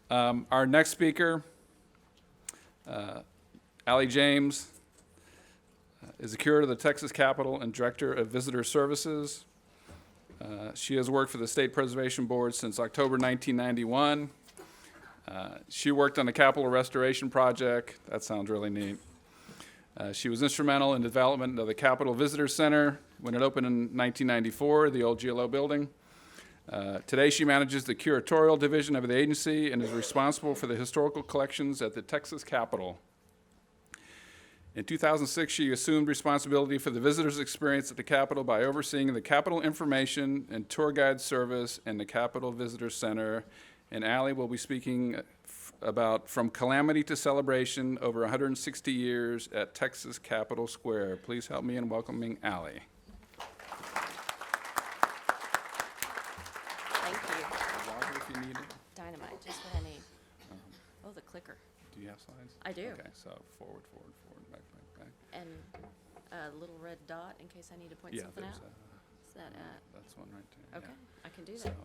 Our next speaker, Allie James, is a curator of the Texas Capitol and Director of Visitor Services. She has worked for the State Preservation Board since October 1991. She worked on the Capitol Restoration Project. That sounds really neat. She was instrumental in the development of the Capitol Visitor Center when it opened in 1994, the old GLO building. Today she manages the curatorial division of the agency and is responsible for the historical collections at the Texas Capitol. In 2006, she assumed responsibility for the visitors' experience at the Capitol by overseeing the Capitol Information and Tour Guide Service and the Capitol Visitor Center. And Allie will be speaking about From Calamity to Celebration, over 160 years at Texas Capitol Square. Please help me in welcoming Allie. Thank you. Water if you need it. Dynamite, just what I need. Oh, the clicker. Do you have slides? I do. Okay, so forward, back. And a little red dot in case I need to point something out. Is that That's one right there. okay, Yeah. I can do So that.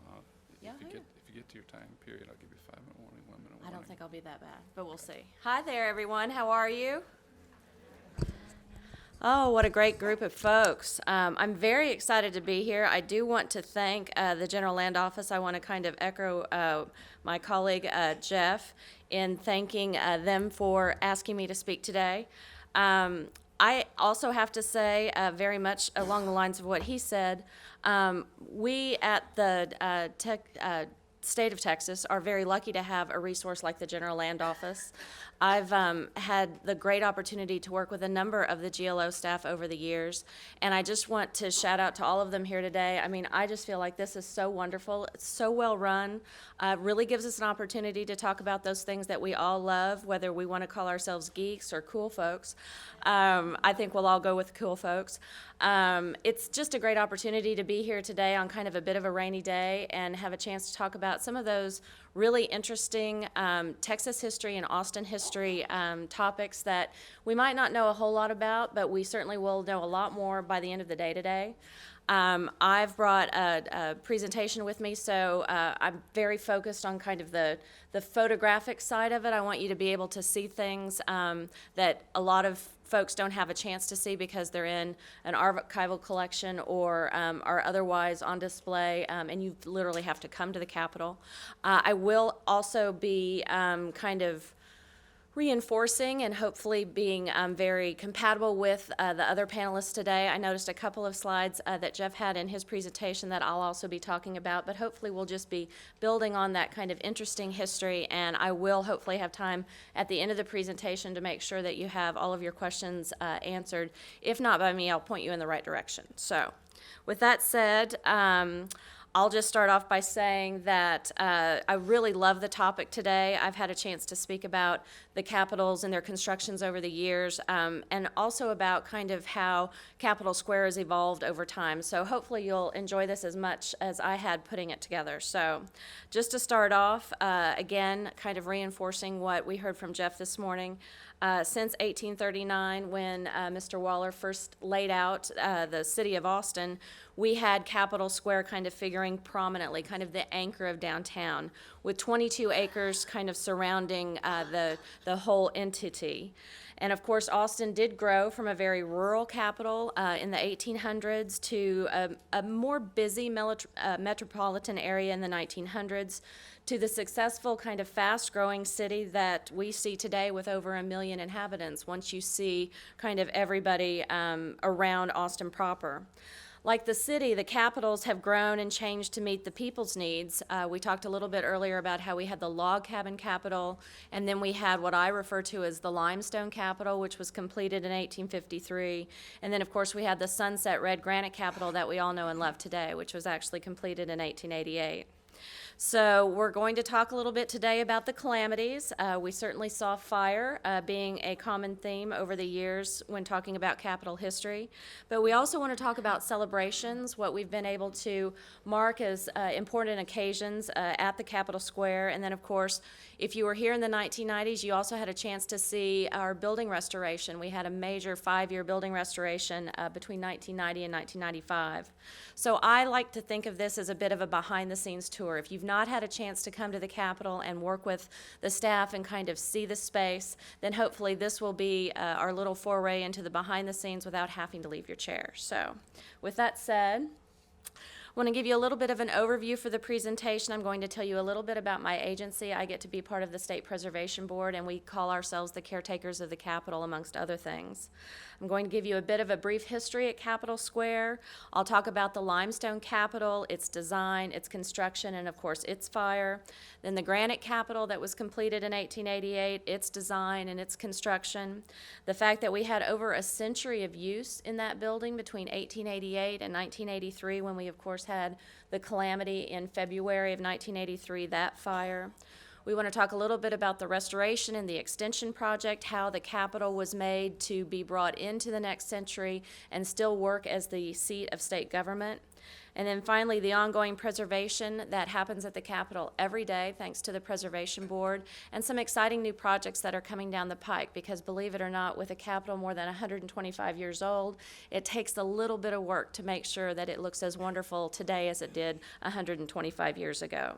if you get to your time period, I'll give you a 5-minute warning, 1-minute warning. I don't think I'll be that bad, but we'll see. Hi there, everyone. How are you? Oh, what a great group of folks. I'm very excited to be here. I do want to thank the General Land Office. I want to kind of echo my colleague Jeff in thanking them for asking me to speak today. I also have to say, very much along the lines of what he said, we at the state of Texas are very lucky to have a resource like the General Land Office. I've had the great opportunity to work with a number of the GLO staff over the years, and I just want to shout out to all of them here today. I mean, I just feel like this is so wonderful. It's so well run. Really gives us an opportunity to talk about those things that we all love, whether we want to call ourselves geeks or cool folks. I think we'll all go with cool folks. It's just a great opportunity to be here today on kind of a bit of a rainy day and have a chance to talk about some of those really interesting Texas history and Austin history topics that we might not know a whole lot about, but we certainly will know a lot more by the end of the day today. I've brought a presentation with me, so I'm very focused on kind of the photographic side of it. I want you to be able to see things that a lot of folks don't have a chance to see because they're in an archival collection or are otherwise on display, and you literally have to come to the Capitol. I will also be kind of reinforcing and hopefully being very compatible with the other panelists today. I noticed a couple of slides that Jeff had in his presentation that I'll also be talking about, but hopefully we'll just be building on that kind of interesting history, and I will hopefully have time at the end of the presentation to make sure that you have all of your questions answered. If not by me, I'll point you in the right direction. So with that said, I'll just start off by saying that I really love the topic today. I've had a chance to speak about the capitals and their constructions over the years, and also about kind of how Capitol Square has evolved over time. So hopefully you'll enjoy this as much as I had putting it together. So just to start off, again, kind of reinforcing what we heard from Jeff this morning. Since 1839, when Mr. Waller first laid out the city of Austin, we had Capitol Square kind of figuring prominently, kind of the anchor of downtown, with 22 acres kind of surrounding the whole entity. And of course, Austin did grow from a very rural capital in the 1800s to a more busy metropolitan area in the 1900s, to the successful kind of fast-growing city that we see today with over 1 million inhabitants once you see kind of everybody around Austin proper. Like the city, the capitals have grown and changed to meet the people's needs. We talked a little bit earlier about how we had the log cabin capital, and then we had what I refer to as the Limestone Capitol, which was completed in 1853. And then, of course, we had the Sunset Red Granite Capitol that we all know and love today, which was actually completed in 1888. So we're going to talk a little bit today about the calamities. We certainly saw fire being a common theme over the years when talking about Capitol history. But we also want to talk about celebrations, what we've been able to mark as important occasions at the Capitol Square. And then, of course, if you were here in the 1990s, you also had a chance to see our building restoration. We had a major 5-year building restoration between 1990 and 1995. So I like to think of this as a bit of a behind-the-scenes tour. If you've not had a chance to come to the Capitol and work with the staff and kind of see the space, then hopefully this will be our little foray into the behind the scenes without having to leave your chair. So with that said, I want to give you a little bit of an overview for the presentation. I'm going to tell you a little bit about my agency. I get to be part of the State Preservation Board, and we call ourselves the Caretakers of the Capitol, amongst other things. I'm going to give you a bit of a brief history at Capitol Square. I'll talk about the Limestone Capitol, its design, its construction, and of course its fire. Then the Granite Capitol that was completed in 1888, its design and its construction. The fact that we had over a century of use in that building between 1888 and 1983, when we of course had the Calamity in February of 1983, that fire. We want to talk a little bit about the restoration and the extension project, how the Capitol was made to be brought into the next century and still work as the seat of state government. And then finally, the ongoing preservation that happens at the Capitol every day, thanks to the Preservation Board, and some exciting new projects that are coming down the pike, because believe it or not, with a Capitol more than 125 years old, it takes a little bit of work to make sure that it looks as wonderful today as it did 125 years ago.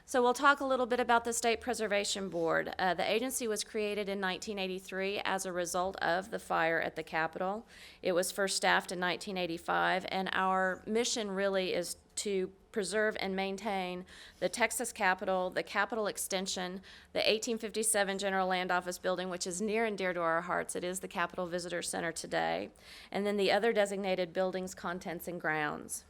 So we'll talk a little bit about the State Preservation Board. The agency was created in 1983 as a result of the fire at the Capitol. It was first staffed in 1985, and our mission really is to preserve and maintain the Texas Capitol, the Capitol Extension, the 1857 General Land Office building, which is near and dear to our hearts. It is the Capitol Visitor Center today, and then the other designated buildings, contents, and grounds.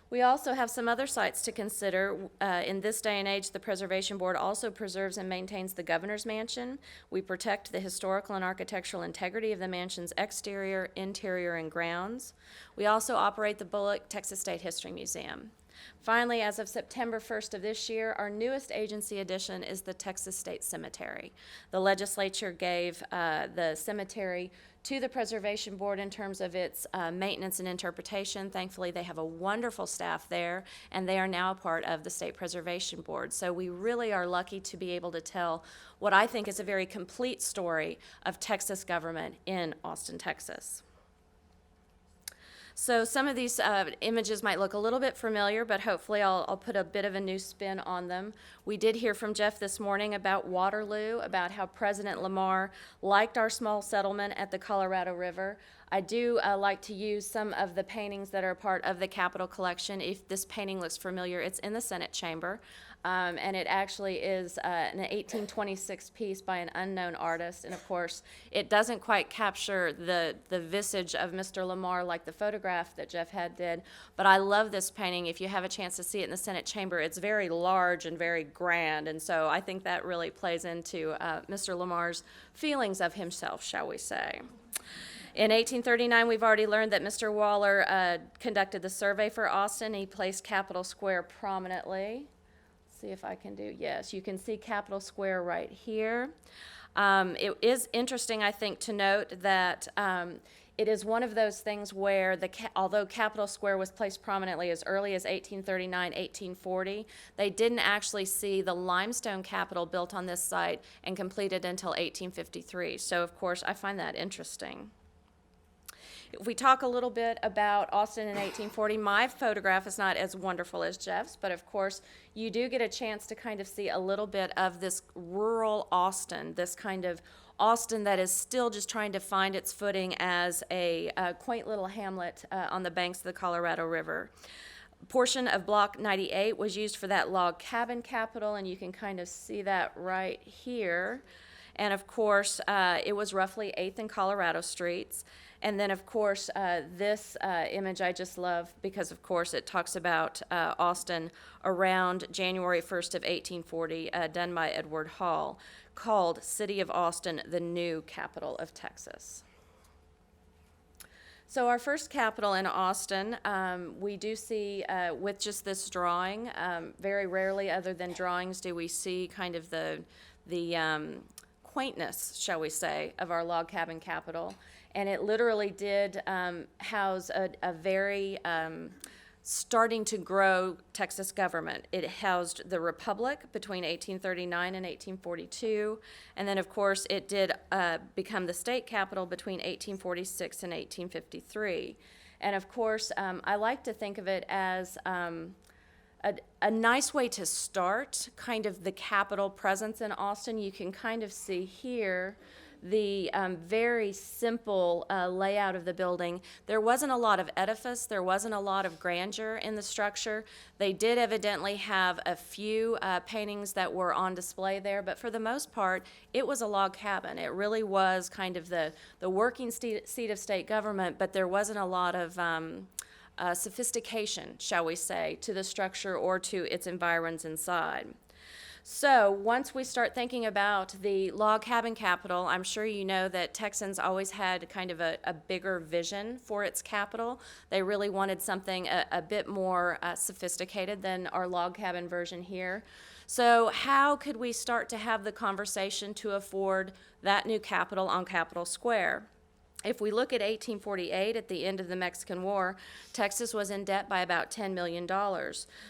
We also have some other sites to consider. In this day and age, the Preservation Board also preserves and maintains the Governor's Mansion. We protect the historical and architectural integrity of the mansion's exterior, interior, and grounds. We also operate the Bullock Texas State History Museum. Finally, as of September 1st of this year, our newest agency addition is the Texas State Cemetery. The legislature gave the cemetery to the Preservation Board in terms of its maintenance and interpretation. Thankfully, they have a wonderful staff there, and they are now a part of the State Preservation Board. So we really are lucky to be able to tell what I think is a very complete story of Texas government in Austin, Texas. So some of these images might look a little bit familiar, but hopefully I'll put a bit of a new spin on them. We did hear from Jeff this morning about Waterloo, about how President Lamar liked our small settlement at the Colorado River. I do like to use some of the paintings that are part of the Capitol collection. If this painting looks familiar, it's in the Senate chamber. And it actually is an 1826 piece by an unknown artist. And of course, it doesn't quite capture the visage of Mr. Lamar like the photograph that Jeff had did. But I love this painting. If you have a chance to see it in the Senate chamber, it's very large and very grand. And so I think that really plays into Mr. Lamar's feelings of himself, shall we say. In 1839, we've already learned that Mr. Waller conducted the survey for Austin. He placed Capitol Square prominently. See if I can do, yes, you can see Capitol Square right here. It is interesting, I think, to note that it is one of those things where, although Capitol Square was placed prominently as early as 1839, 1840, they didn't actually see the limestone Capitol built on this site and completed until 1853. So, of course, I find that interesting. If we talk a little bit about Austin in 1840, my photograph is not as wonderful as Jeff's, but of course you do get a chance to kind of see a little bit of this rural Austin, this kind of Austin that is still just trying to find its footing as a quaint little hamlet on the banks of the Colorado River. A portion of Block 98 was used for that log cabin Capitol, and you can kind of see that right here. And of course, it was roughly 8th and Colorado Streets. And then, of course, this image I just love because, of course, it talks about Austin around January 1st of 1840, done by Edward Hall, called City of Austin, the New Capital of Texas. So our first Capitol in Austin, we do see with just this drawing, very rarely other than drawings do we see kind of the quaintness, shall we say, of our log cabin Capitol. And it literally did house a very starting to grow Texas government. It housed the Republic between 1839 and 1842. And then, of course, it did become the state capital between 1846 and 1853. And, of course, I like to think of it as a nice way to start kind of the Capitol presence in Austin. You can kind of see here the very simple layout of the building. There wasn't a lot of edifice, there wasn't a lot of grandeur in the structure. They did evidently have a few paintings that were on display there, but for the most part, it was a log cabin. It really was kind of the working seat of state government, but there wasn't a lot of sophistication, shall we say, to the structure or to its environs inside. So once we start thinking about the log cabin capital, I'm sure you know that Texans always had kind of a bigger vision for its capital. They really wanted something a bit more sophisticated than our log cabin version here. So how could we start to have the conversation to afford that new capital on Capitol Square? If we look at 1848, at the end of the Mexican War, Texas was in debt by about $10 million.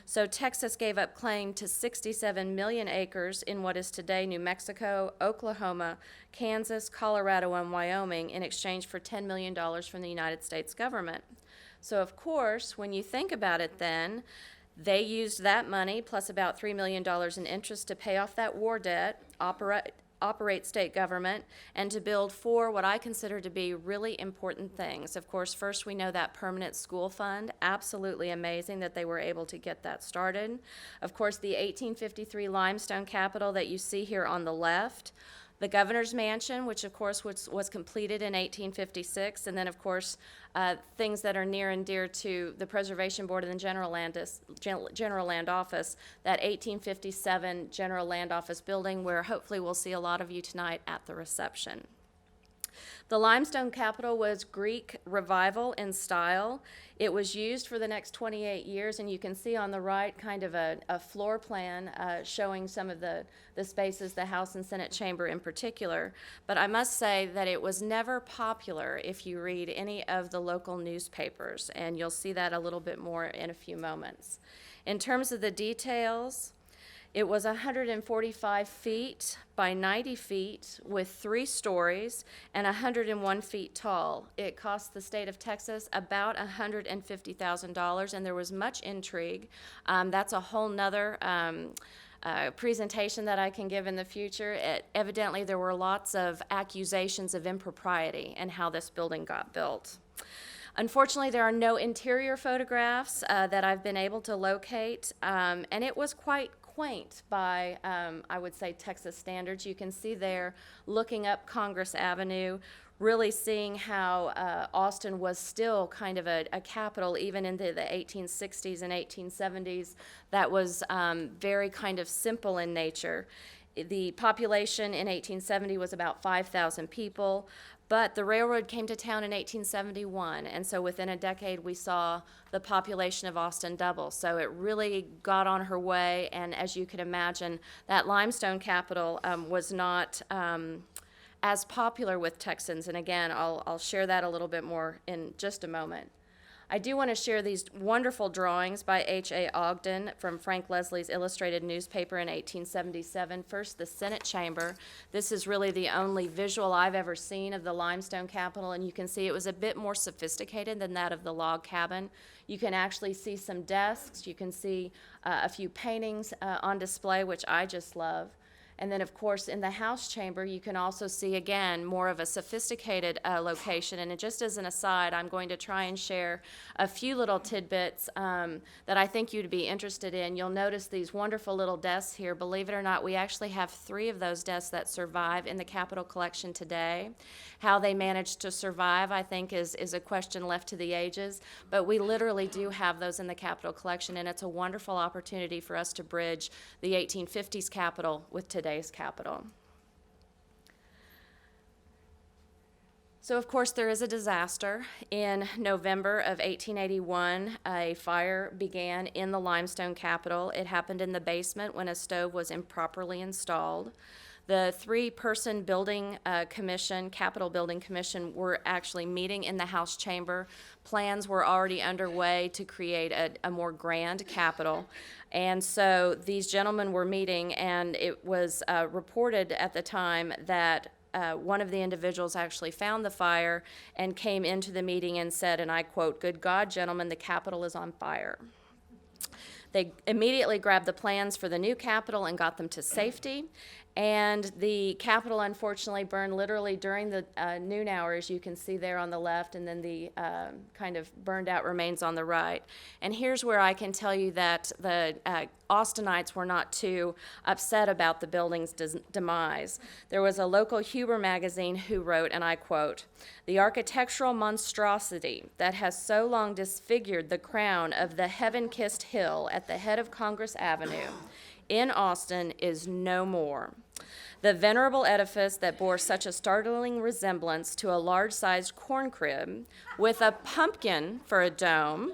So Texas gave up claim to 67 million acres in what is today New Mexico, Oklahoma, Kansas, Colorado, and Wyoming in exchange for $10 million from the United States government. So of course, when you think about it then, they used that money plus about $3 million in interest to pay off that war debt, operate state government, and to build four what I consider to be really important things. Of course, first we know that permanent school fund, absolutely amazing that they were able to get that started. Of course, the 1853 Limestone Capitol that you see here on the left, the governor's mansion, which of course was completed in 1856, and then of course things that are near and dear to the Preservation Board and the General Land Office, that 1857 General Land Office building where hopefully we'll see a lot of you tonight at the reception. The Limestone Capitol was Greek Revival in style. It was used for the next 28 years, and you can see on the right kind of a floor plan showing some of the spaces, the House and Senate chamber in particular. But I must say that it was never popular if you read any of the local newspapers, and you'll see that a little bit more in a few moments. In terms of the details, it was 145 feet by 90 feet with 3 stories and 101 feet tall. It cost the state of Texas about $150,000, and there was much intrigue. That's a whole nother presentation that I can give in the future. Evidently, there were lots of accusations of impropriety in how this building got built. Unfortunately, there are no interior photographs that I've been able to locate, and it was quite quaint by, I would say, Texas standards. You can see there, looking up Congress Avenue, really seeing how Austin was still kind of a capital even into the 1860s and 1870s that was very kind of simple in nature. The population in 1870 was about 5,000 people. But the railroad came to town in 1871, and so within a decade we saw the population of Austin double. So it really got on her way, and as you can imagine, that Limestone Capitol was not as popular with Texans, and again, I'll share that a little bit more in just a moment. I do want to share these wonderful drawings by H.A. Ogden from Frank Leslie's illustrated newspaper in 1877. First, the Senate chamber. This is really the only visual I've ever seen of the Limestone Capitol, and you can see it was a bit more sophisticated than that of the log cabin. You can actually see some desks. You can see a few paintings on display, which I just love. And then, of course, in the House chamber, you can also see, again, more of a sophisticated location. And just as an aside, I'm going to try and share a few little tidbits that I think you'd be interested in. You'll notice these wonderful little desks here. Believe it or not, we actually have 3 of those desks that survive in the Capitol collection today. How they managed to survive, I think, is a question left to the ages. But we literally do have those in the Capitol collection, and it's a wonderful opportunity for us to bridge the 1850s Capitol with today's Capitol. So, of course, there is a disaster. In November of 1881, a fire began in the Limestone Capitol. It happened in the basement when a stove was improperly installed. The 3-person building commission, Capitol Building Commission, were actually meeting in the House chamber. Plans were already underway to create a more grand Capitol. And so these gentlemen were meeting, and it was reported at the time that one of the individuals actually found the fire and came into the meeting and said, and I quote, "Good God, gentlemen, the Capitol is on fire." They immediately grabbed the plans for the new Capitol and got them to safety. And the Capitol, unfortunately, burned literally during the noon hours. You can see there on the left, and then the kind of burned out remains on the right. And here's where I can tell you that the Austinites were not too upset about the building's demise. There was a local Huber magazine who wrote, and I quote, "The architectural monstrosity that has so long disfigured the crown of the heaven-kissed hill at the head of Congress Avenue in Austin is no more. The venerable edifice that bore such a startling resemblance to a large-sized corn crib with a pumpkin for a dome,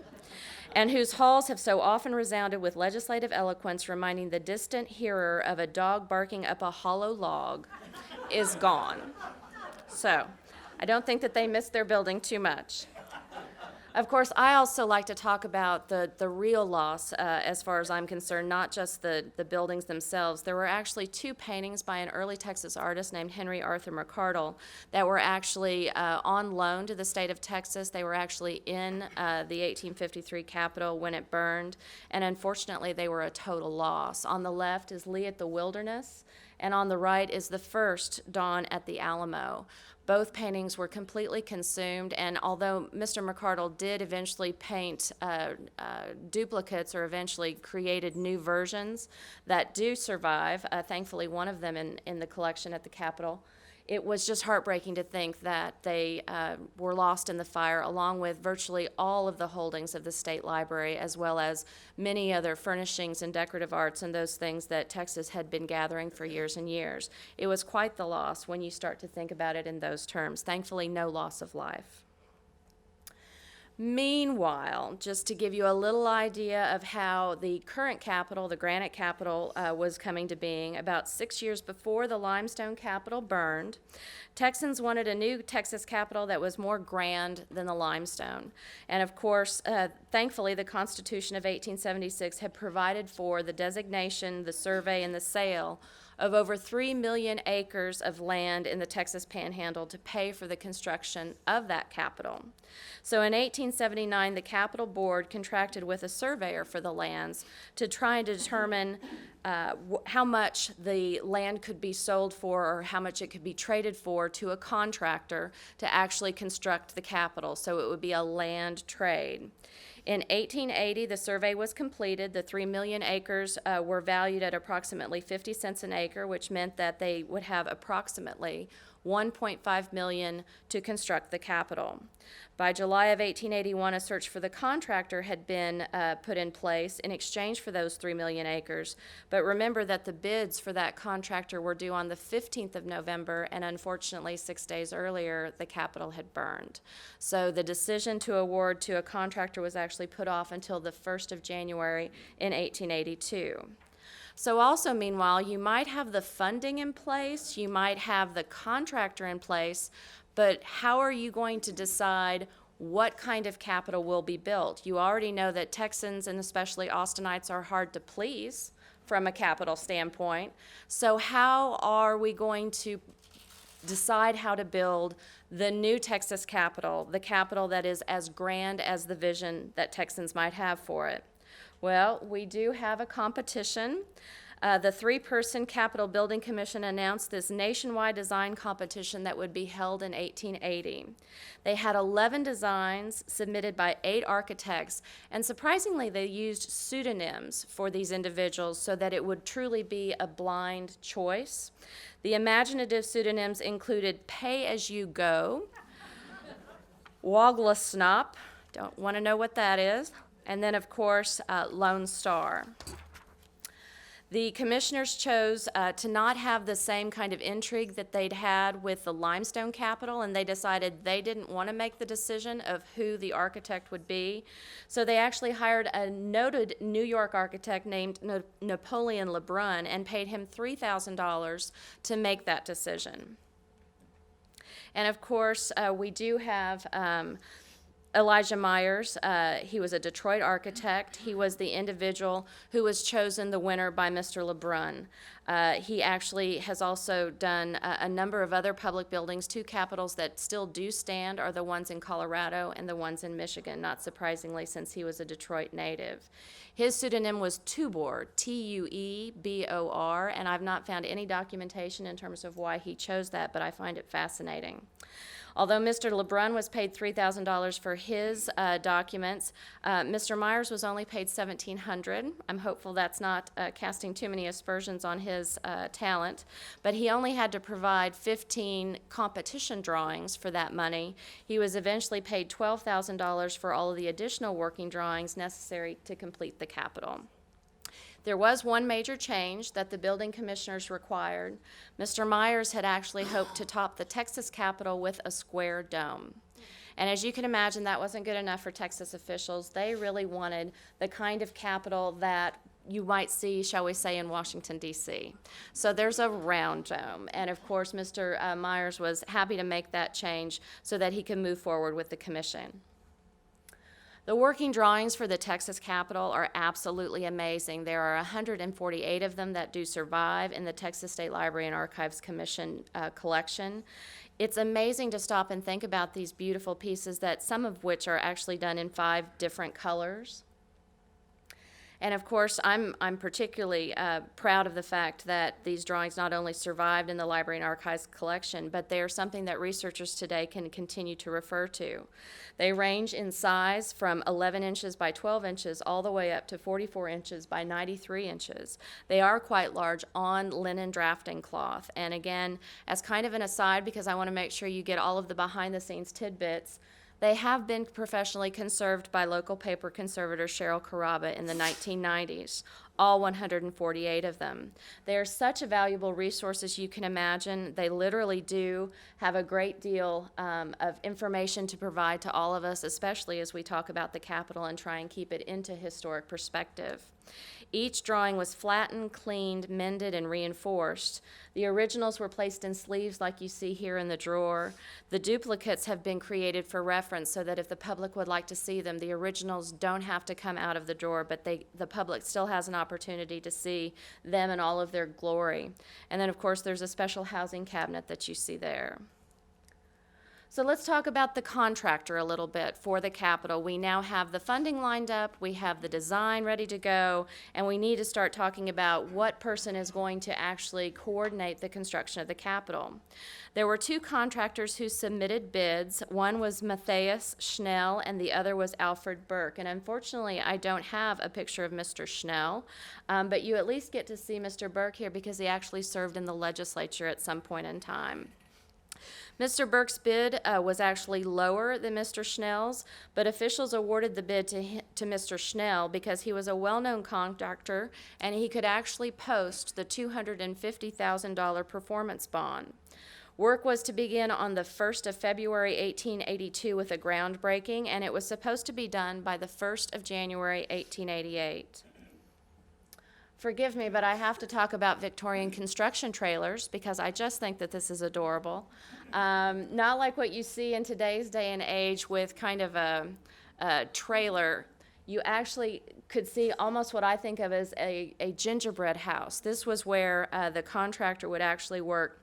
and whose halls have so often resounded with legislative eloquence, reminding the distant hearer of a dog barking up a hollow log, is gone." So, I don't think that they missed their building too much. Of course, I also like to talk about the real loss, as far as I'm concerned, not just the buildings themselves. There were actually 2 paintings by an early Texas artist named Henry Arthur McCardle that were actually on loan to the state of Texas. They were actually in the 1853 Capitol when it burned, and unfortunately they were a total loss. On the left is Lee at the Wilderness, and on the right is the first Dawn at the Alamo. Both paintings were completely consumed, and although Mr. McCardle did eventually paint duplicates or eventually created new versions that do survive, thankfully one of them in the collection at the Capitol, it was just heartbreaking to think that they were lost in the fire, along with virtually all of the holdings of the State Library, as well as many other furnishings and decorative arts and those things that Texas had been gathering for years and years. It was quite the loss when you start to think about it in those terms. Thankfully, no loss of life. Meanwhile, just to give you a little idea of how the current Capitol, the Granite Capitol, was coming to being, about 6 years before the Limestone Capitol burned, Texans wanted a new Texas Capitol that was more grand than the limestone. And of course, thankfully, the Constitution of 1876 had provided for the designation, the survey, and the sale of over 3 million acres of land in the Texas Panhandle to pay for the construction of that Capitol. So in 1879, the Capitol Board contracted with a surveyor for the lands to try and determine how much the land could be sold for or how much it could be traded for to a contractor to actually construct the Capitol. So it would be a land trade. In 1880, the survey was completed. The 3 million acres were valued at approximately 50 cents an acre, which meant that they would have approximately $1.5 million to construct the Capitol. By July of 1881, a search for the contractor had been put in place in exchange for those 3 million acres. But remember that the bids for that contractor were due on the 15th of November, and unfortunately, 6 days earlier, the Capitol had burned. So the decision to award to a contractor was actually put off until the 1st of January in 1882. So also, meanwhile, you might have the funding in place, you might have the contractor in place, but how are you going to decide what kind of Capitol will be built? You already know that Texans, and especially Austinites, are hard to please from a Capitol standpoint. So how are we going to decide how to build the new Texas Capitol, the Capitol that is as grand as the vision that Texans might have for it? Well, we do have a competition. The 3-person Capitol Building Commission announced this nationwide design competition that would be held in 1880. They had 11 designs submitted by 8 architects, and surprisingly, they used pseudonyms for these individuals so that it would truly be a blind choice. The imaginative pseudonyms included Pay As You Go, Wogglesnop, don't want to know what that is, and then, of course, Lone Star. The commissioners chose to not have the same kind of intrigue that they'd had with the Limestone Capitol, and they decided they didn't want to make the decision of who the architect would be. So they actually hired a noted New York architect named Napoleon Lebrun and paid him $3,000 to make that decision. And of course, we do have Elijah Myers, he was a Detroit architect. He was the individual who was chosen the winner by Mr. LeBrun. He actually has also done a number of other public buildings. Two capitals that still do stand are the ones in Colorado and the ones in Michigan, not surprisingly, since he was a Detroit native. His pseudonym was Tuebor, Tuebor, and I've not found any documentation in terms of why he chose that, but I find it fascinating. Although Mr. LeBrun was paid $3,000 for his documents, Mr. Myers was only paid $1,700. I'm hopeful that's not casting too many aspersions on his talent, but he only had to provide 15 competition drawings for that money. He was eventually paid $12,000 for all of the additional working drawings necessary to complete the Capitol. There was one major change that the building commissioners required. Mr. Myers had actually hoped to top the Texas Capitol with a square dome. And as you can imagine, that wasn't good enough for Texas officials. They really wanted the kind of Capitol that you might see, shall we say, in Washington, D.C. So there's a round dome. And of course, Mr. Myers was happy to make that change so that he could move forward with the commission. The working drawings for the Texas Capitol are absolutely amazing. There are 148 of them that do survive in the Texas State Library and Archives Commission collection. It's amazing to stop and think about these beautiful pieces, that some of which are actually done in 5 different colors. And of course, I'm particularly proud of the fact that these drawings not only survived in the Library and Archives collection, but they are something that researchers today can continue to refer to. They range in size from 11 inches by 12 inches all the way up to 44 inches by 93 inches. They are quite large on linen drafting cloth. And again, as kind of an aside, because I want to make sure you get all of the behind-the-scenes tidbits, they have been professionally conserved by local paper conservator Cheryl Caraba in the 1990s, all 148 of them. They are such a valuable resource as you can imagine. They literally do have a great deal of information to provide to all of us, especially as we talk about the Capitol and try and keep it into historic perspective. Each drawing was flattened, cleaned, mended, and reinforced. The originals were placed in sleeves like you see here in the drawer. The duplicates have been created for reference so that if the public would like to see them, the originals don't have to come out of the drawer, but the public still has an opportunity to see them in all of their glory. And then, of course, there's a special housing cabinet that you see there. So let's talk about the contractor a little bit for the Capitol. We now have the funding lined up, we have the design ready to go, and we need to start talking about what person is going to actually coordinate the construction of the Capitol. There were 2 contractors who submitted bids. One was Matthias Schnell and the other was Alfred Burke. And unfortunately, I don't have a picture of Mr. Schnell, but you at least get to see Mr. Burke here because he actually served in the legislature at some point in time. Mr. Burke's bid was actually lower than Mr. Schnell's, but officials awarded the bid to Mr. Schnell because he was a well-known contractor and he could actually post the $250,000 performance bond. Work was to begin on the 1st of February 1882 with a groundbreaking, and it was supposed to be done by the 1st of January 1888. Forgive me, but I have to talk about Victorian construction trailers because I just think that this is adorable. Not like what you see in today's day and age with kind of a trailer. You actually could see almost what I think of as a gingerbread house. This was where the contractor would actually work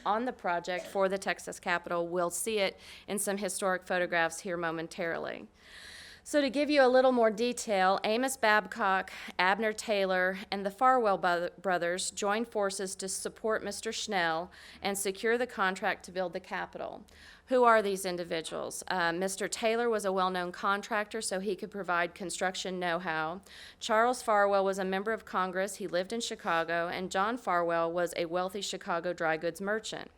on the project for the Texas Capitol. We'll see it in some historic photographs here momentarily. So to give you a little more detail, Amos Babcock, Abner Taylor, and the Farwell brothers joined forces to support Mr. Schnell and secure the contract to build the Capitol. Who are these individuals? Mr. Taylor was a well-known contractor, so he could provide construction know-how. Charles Farwell was a member of Congress. He lived in Chicago, and John Farwell was a wealthy Chicago dry goods merchant.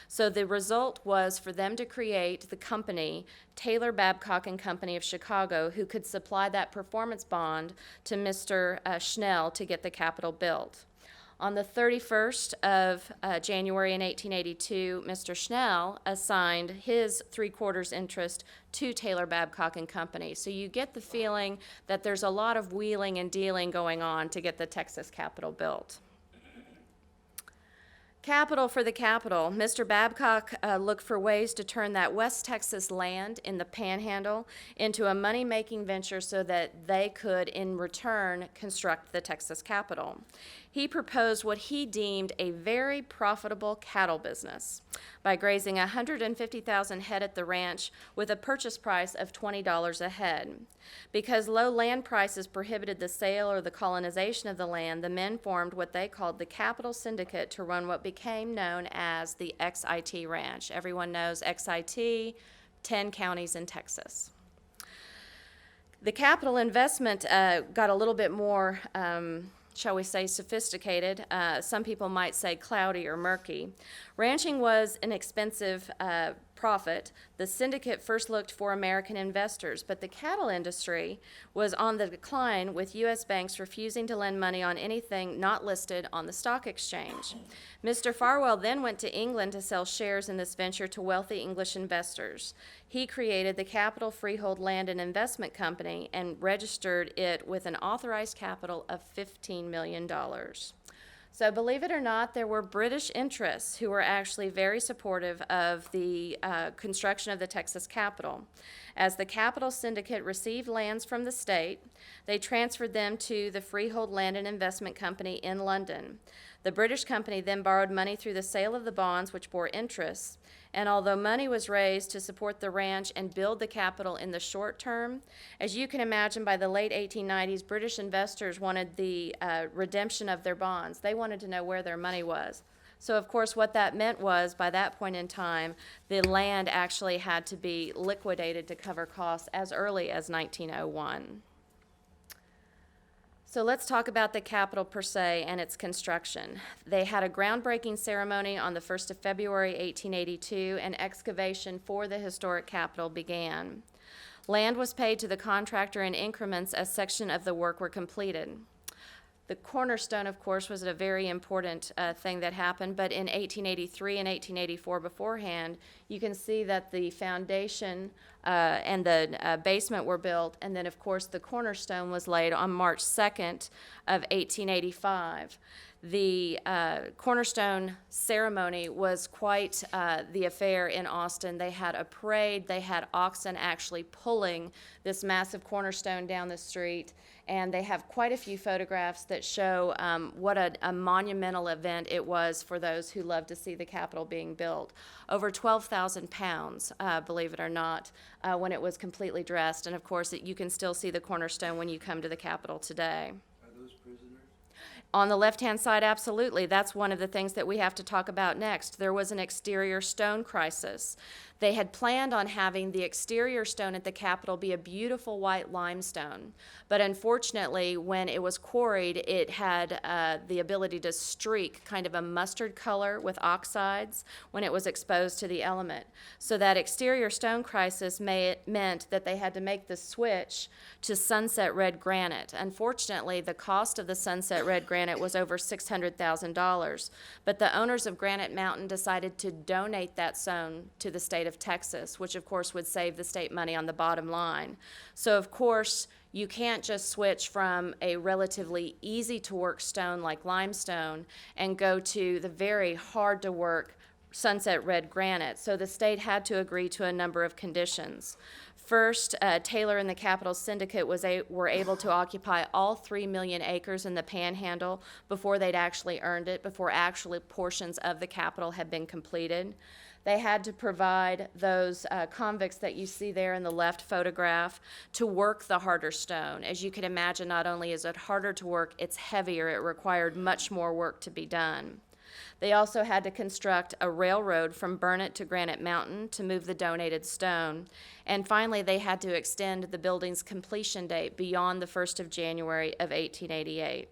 So the result was for them to create the company, Taylor, Babcock and Company of Chicago, who could supply that performance bond to Mr. Schnell to get the Capitol built. On the 31st of January in 1882, Mr. Schnell assigned his 3/4 interest to Taylor, Babcock and Company. So you get the feeling that there's a lot of wheeling and dealing going on to get the Texas Capitol built. Capital for the capital. Mr. Babcock looked for ways to turn that West Texas land in the Panhandle into a money-making venture so that they could, in return, construct the Texas Capitol. He proposed what he deemed a very profitable cattle business by grazing 150,000 head at the ranch with a purchase price of $20 a head. Because low land prices prohibited the sale or the colonization of the land, the men formed what they called the Capital Syndicate to run what became known as the XIT Ranch. Everyone knows XIT, 10 counties in Texas. The capital investment got a little bit more shall we say, sophisticated. Some people might say cloudy or murky. Ranching was an expensive profit. The syndicate first looked for American investors, but the cattle industry was on the decline, with U.S. banks refusing to lend money on anything not listed on the stock exchange. Mr. Farwell then went to England to sell shares in this venture to wealthy English investors. He created the Capital Freehold Land and Investment Company and registered it with an authorized capital of $15 million. So believe it or not, there were British interests who were actually very supportive of the construction of the Texas Capitol. As the Capital Syndicate received lands from the state, they transferred them to the Freehold Land and Investment Company in London. The British company then borrowed money through the sale of the bonds, which bore interest, and although money was raised to support the ranch and build the Capitol in the short term, as you can imagine, by the late 1890s, British investors wanted the redemption of their bonds. They wanted to know where their money was. So, of course, what that meant was, by that point in time, the land actually had to be liquidated to cover costs as early as 1901. So let's talk about the Capitol per se and its construction. They had a groundbreaking ceremony on the 1st of February, 1882, and excavation for the historic Capitol began. Land was paid to the contractor in increments as section of the work were completed. The Cornerstone, of course, was a very important thing that happened, but in 1883 and 1884 beforehand, you can see that the foundation and the basement were built, and then, of course, the Cornerstone was laid on March 2nd of 1885. The Cornerstone ceremony was quite the affair in Austin. They had a parade. They had oxen actually pulling this massive cornerstone down the street, and they have quite a few photographs that show what a monumental event it was for those who loved to see the Capitol being built. Over 12,000 pounds, believe it or not, when it was completely dressed. And, of course, you can still see the Cornerstone when you come to the Capitol today. On the left-hand side, absolutely. That's one of the things that we have to talk about next. There was an exterior stone crisis. They had planned on having the exterior stone at the Capitol be a beautiful white limestone. But unfortunately, when it was quarried, it had the ability to streak kind of a mustard color with oxides when it was exposed to the element. So that exterior stone crisis meant that they had to make the switch to sunset red granite. Unfortunately, the cost of the sunset red granite was over $600,000. But the owners of Granite Mountain decided to donate that stone to the state of Texas, which of course would save the state money on the bottom line. So of course, you can't just switch from a relatively easy to work stone like limestone and go to the very hard to work sunset red granite. So the state had to agree to a number of conditions. First, Taylor and the Capital Syndicate were able to occupy all 3 million acres in the Panhandle before they'd actually earned it, before actually portions of the Capitol had been completed. They had to provide those convicts that you see there in the left photograph to work the harder stone. As you can imagine, not only is it harder to work, it's heavier. It required much more work to be done. They also had to construct a railroad from Burnett to Granite Mountain to move the donated stone. And finally, they had to extend the building's completion date beyond the 1st of January of 1888.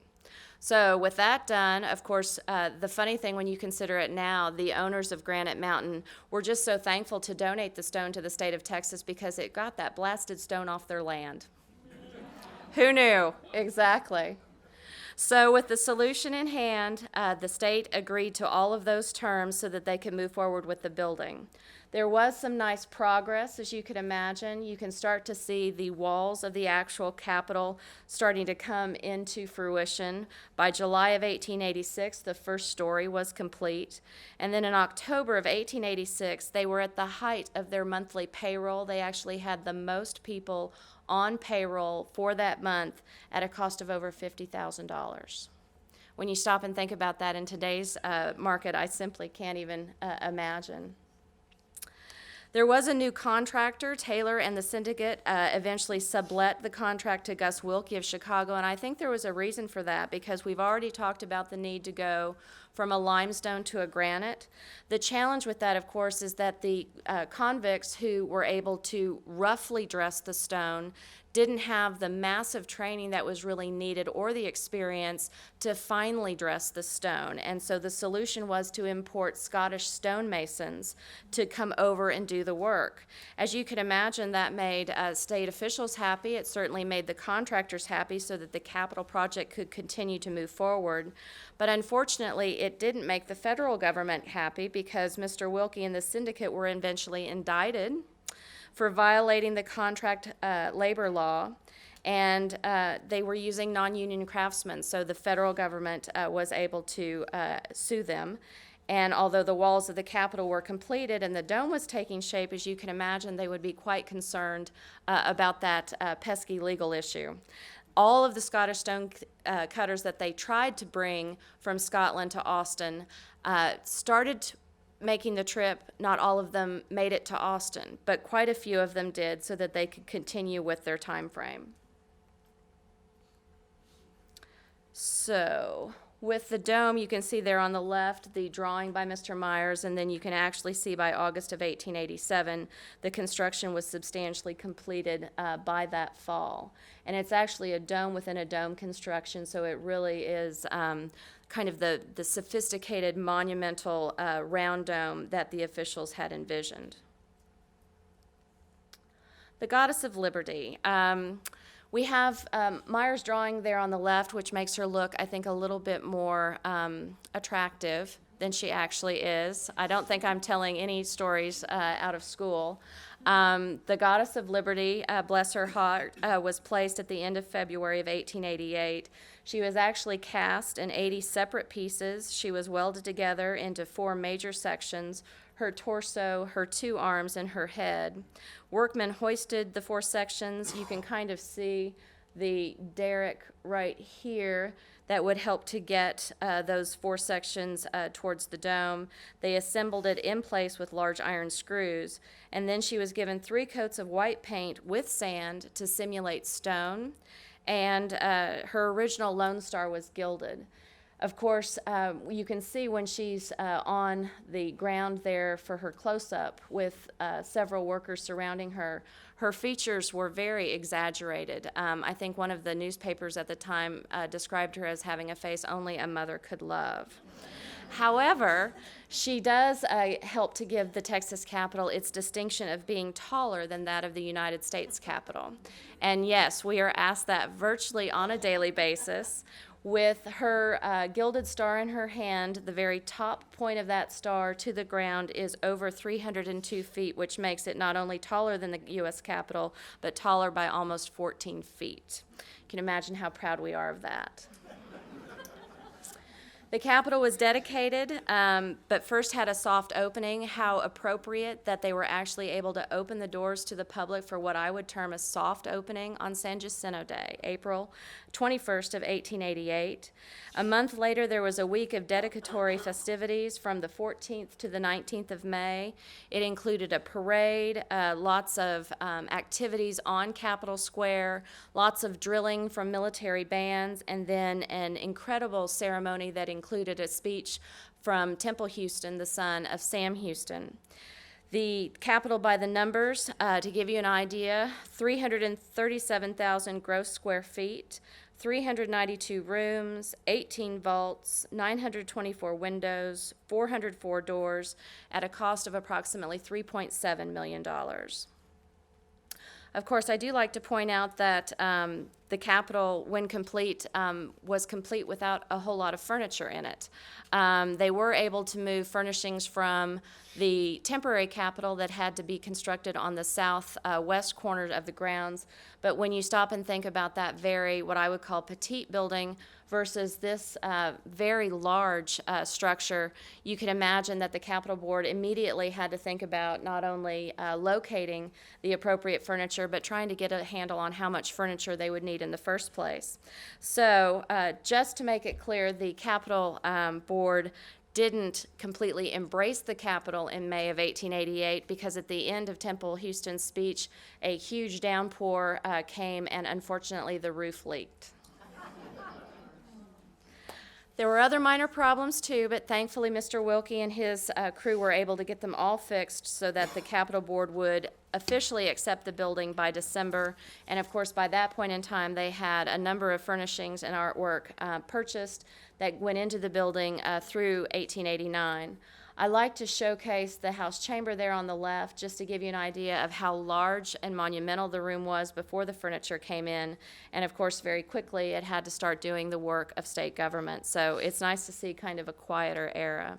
So with that done, of course, the funny thing when you consider it now, the owners of Granite Mountain were just so thankful to donate the stone to the state of Texas because it got that blasted stone off their land. Who knew? Exactly. So with the solution in hand, the state agreed to all of those terms so that they could move forward with the building. There was some nice progress, as you could imagine. You can start to see the walls of the actual Capitol starting to come into fruition. By July of 1886, the first story was complete. And then in October of 1886, they were at the height of their monthly payroll. They actually had the most people on payroll for that month at a cost of over $50,000. When you stop and think about that in today's market, I simply can't even imagine. There was a new contractor. Taylor and the syndicate eventually sublet the contract to Gus Wilkie of Chicago, and I think there was a reason for that, because we've already talked about the need to go from a limestone to a granite. The challenge with that, of course, is that the convicts who were able to roughly dress the stone didn't have the massive training that was really needed or the experience to finely dress the stone. And so the solution was to import Scottish stonemasons to come over and do the work. As you can imagine, that made state officials happy. It certainly made the contractors happy so that the Capitol project could continue to move forward. But unfortunately, it didn't make the federal government happy, because Mr. Wilkie and the syndicate were eventually indicted for violating the contract labor law, and they were using non-union craftsmen, so the federal government was able to sue them. And although the walls of the Capitol were completed and the dome was taking shape, as you can imagine, they would be quite concerned about that pesky legal issue. All of the Scottish stone cutters that they tried to bring from Scotland to Austin started making the trip. Not all of them made it to Austin, but quite a few of them did, so that they could continue with their time frame. So with the dome, you can see there on the left the drawing by Mr. Myers, and then you can actually see by August of 1887 the construction was substantially completed by that fall. And it's actually a dome within a dome construction, so it really is kind of the sophisticated monumental round dome that the officials had envisioned. The Goddess of Liberty. We have Myers' drawing there on the left, which makes her look, I think, a little bit more attractive than she actually is. I don't think I'm telling any stories out of school. The Goddess of Liberty, bless her heart, was placed at the end of February of 1888. She was actually cast in 80 separate pieces. She was welded together into 4 major sections: her torso, her 2 arms, and her head. Workmen hoisted the 4 sections. You can kind of see the derrick right here that would help to get those 4 sections towards the dome. They assembled it in place with large iron screws, and then she was given 3 coats of white paint with sand to simulate stone, and her original Lone Star was gilded. Of course, you can see when she's on the ground there for her close-up with several workers surrounding her, her features were very exaggerated. I think one of the newspapers at the time described her as having a face only a mother could love. However, she does help to give the Texas Capitol its distinction of being taller than that of the United States Capitol. And yes, we are asked that virtually on a daily basis. With her gilded star in her hand, the very top point of that star to the ground is over 302 feet, which makes it not only taller than the U.S. Capitol, but taller by almost 14 feet. You can imagine how proud we are of that. The Capitol was dedicated, but first had a soft opening. How appropriate that they were actually able to open the doors to the public for what I would term a soft opening on San Jacinto Day, April 21st of 1888. A month later, there was a week of dedicatory festivities from the 14th to the 19th of May. It included a parade, lots of activities on Capitol Square, lots of drilling from military bands, and then an incredible ceremony that included a speech from Temple Houston, the son of Sam Houston. The Capitol by the numbers, to give you an idea, 337,000 gross square feet, 392 rooms, 18 vaults, 924 windows, 404 doors, at a cost of approximately $3.7 million. Of course, I do like to point out that the Capitol, when complete, was complete without a whole lot of furniture in it. They were able to move furnishings from the temporary Capitol that had to be constructed on the southwest corner of the grounds. But when you stop and think about that very, what I would call petite building versus this very large structure, you can imagine that the Capitol Board immediately had to think about not only locating the appropriate furniture, but trying to get a handle on how much furniture they would need in the first place. So just to make it clear, the Capitol Board didn't completely embrace the Capitol in May of 1888 because at the end of Temple Houston's speech, a huge downpour came and unfortunately the roof leaked. There were other minor problems too, but thankfully Mr. Wilkie and his crew were able to get them all fixed so that the Capitol Board would officially accept the building by December. And of course, by that point in time, they had a number of furnishings and artwork purchased that went into the building through 1889. I like to showcase the House chamber there on the left just to give you an idea of how large and monumental the room was before the furniture came in. And of course, very quickly, it had to start doing the work of state government. So it's nice to see kind of a quieter era.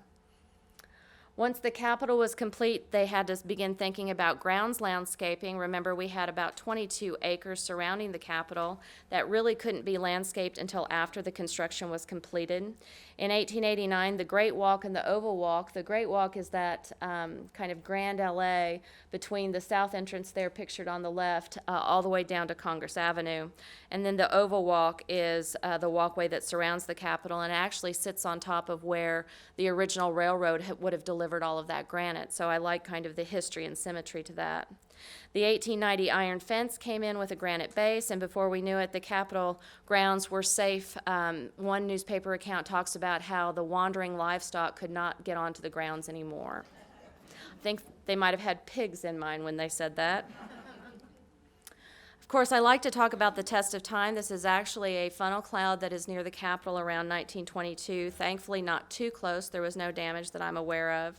Once the Capitol was complete, they had to begin thinking about grounds landscaping. Remember, we had about 22 acres surrounding the Capitol that really couldn't be landscaped until after the construction was completed. In 1889, the Great Walk and the Oval Walk, the Great Walk is that kind of grand LA between the south entrance there pictured on the left all the way down to Congress Avenue. And then the Oval Walk is the walkway that surrounds the Capitol and actually sits on top of where the original railroad would have delivered all of that granite. So I like kind of the history and symmetry to that. The 1890 iron fence came in with a granite base, and before we knew it, the Capitol grounds were safe. One newspaper account talks about how the wandering livestock could not get onto the grounds anymore. I think they might have had pigs in mind when they said that. Of course, I like to talk about the test of time. This is actually a funnel cloud that is near the Capitol around 1922. Thankfully, not too close. There was no damage that I'm aware of.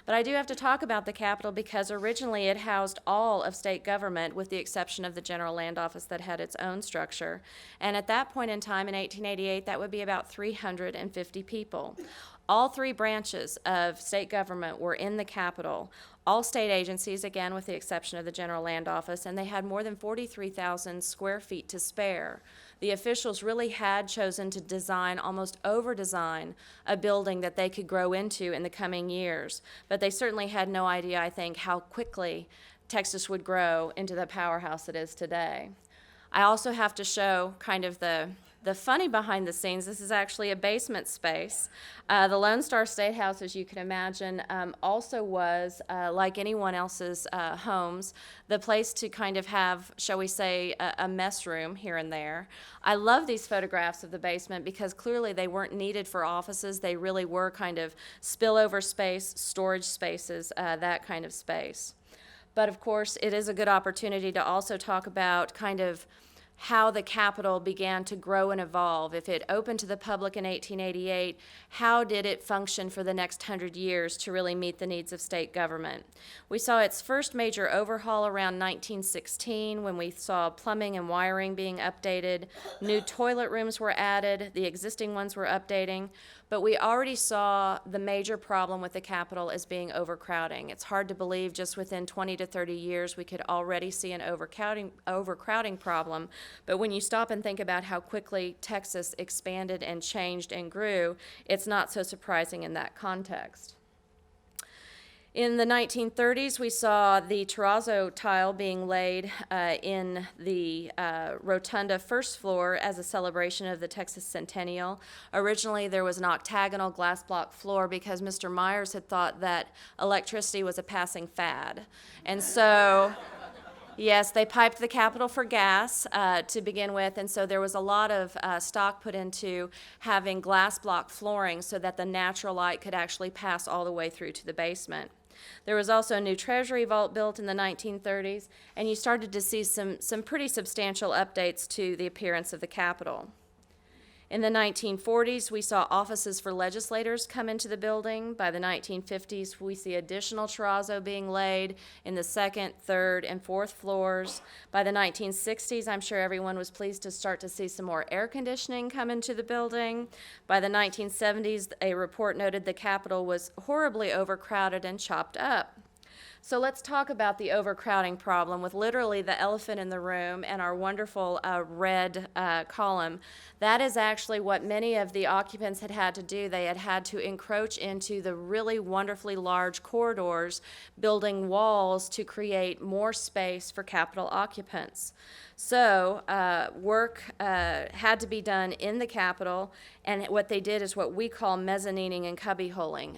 But I do have to talk about the Capitol because originally it housed all of state government with the exception of the General Land Office that had its own structure. And at that point in time, in 1888, that would be about 350 people. All three branches of state government were in the Capitol. All state agencies, again, with the exception of the General Land Office, and they had more than 43,000 square feet to spare. The officials really had chosen to design, almost over-design, a building that they could grow into in the coming years. But they certainly had no idea, I think, how quickly Texas would grow into the powerhouse it is today. I also have to show kind of the funny behind the scenes. This is actually a basement space. The Lone Star Statehouse, as you can imagine, also was, like anyone else's homes, the place to kind of have, shall we say, a mess room here and there. I love these photographs of the basement because clearly they weren't needed for offices. They really were kind of spillover space, storage spaces, that kind of space. But of course, it is a good opportunity to also talk about kind of how the Capitol began to grow and evolve. If it opened to the public in 1888, how did it function for the next 100 years to really meet the needs of state government? We saw its first major overhaul around 1916 when we saw plumbing and wiring being updated, new toilet rooms were added, the existing ones were updating, but we already saw the major problem with the Capitol as being overcrowding. It's hard to believe just within 20 to 30 years we could already see an overcrowding problem. But when you stop and think about how quickly Texas expanded and changed and grew, it's not so surprising in that context. In the 1930s, we saw the terrazzo tile being laid in the rotunda first floor as a celebration of the Texas Centennial. Originally, there was an octagonal glass block floor because Mr. Myers had thought that electricity was a passing fad. And so, yes, they piped the Capitol for gas to begin with, and so there was a lot of stock put into having glass block flooring so that the natural light could actually pass all the way through to the basement. There was also a new Treasury vault built in the 1930s, and you started to see some pretty substantial updates to the appearance of the Capitol. In the 1940s, we saw offices for legislators come into the building. By the 1950s, we see additional terrazzo being laid in the second, third, and fourth floors. By the 1960s, I'm sure everyone was pleased to start to see some more air conditioning come into the building. By the 1970s, a report noted the Capitol was horribly overcrowded and chopped up. So let's talk about the overcrowding problem with literally the elephant in the room and our wonderful red column. That is actually what many of the occupants had to do. They had to encroach into the really wonderfully large corridors, building walls to create more space for Capitol occupants. So work had to be done in the Capitol, and what they did is what we call mezzanining and cubbyholing.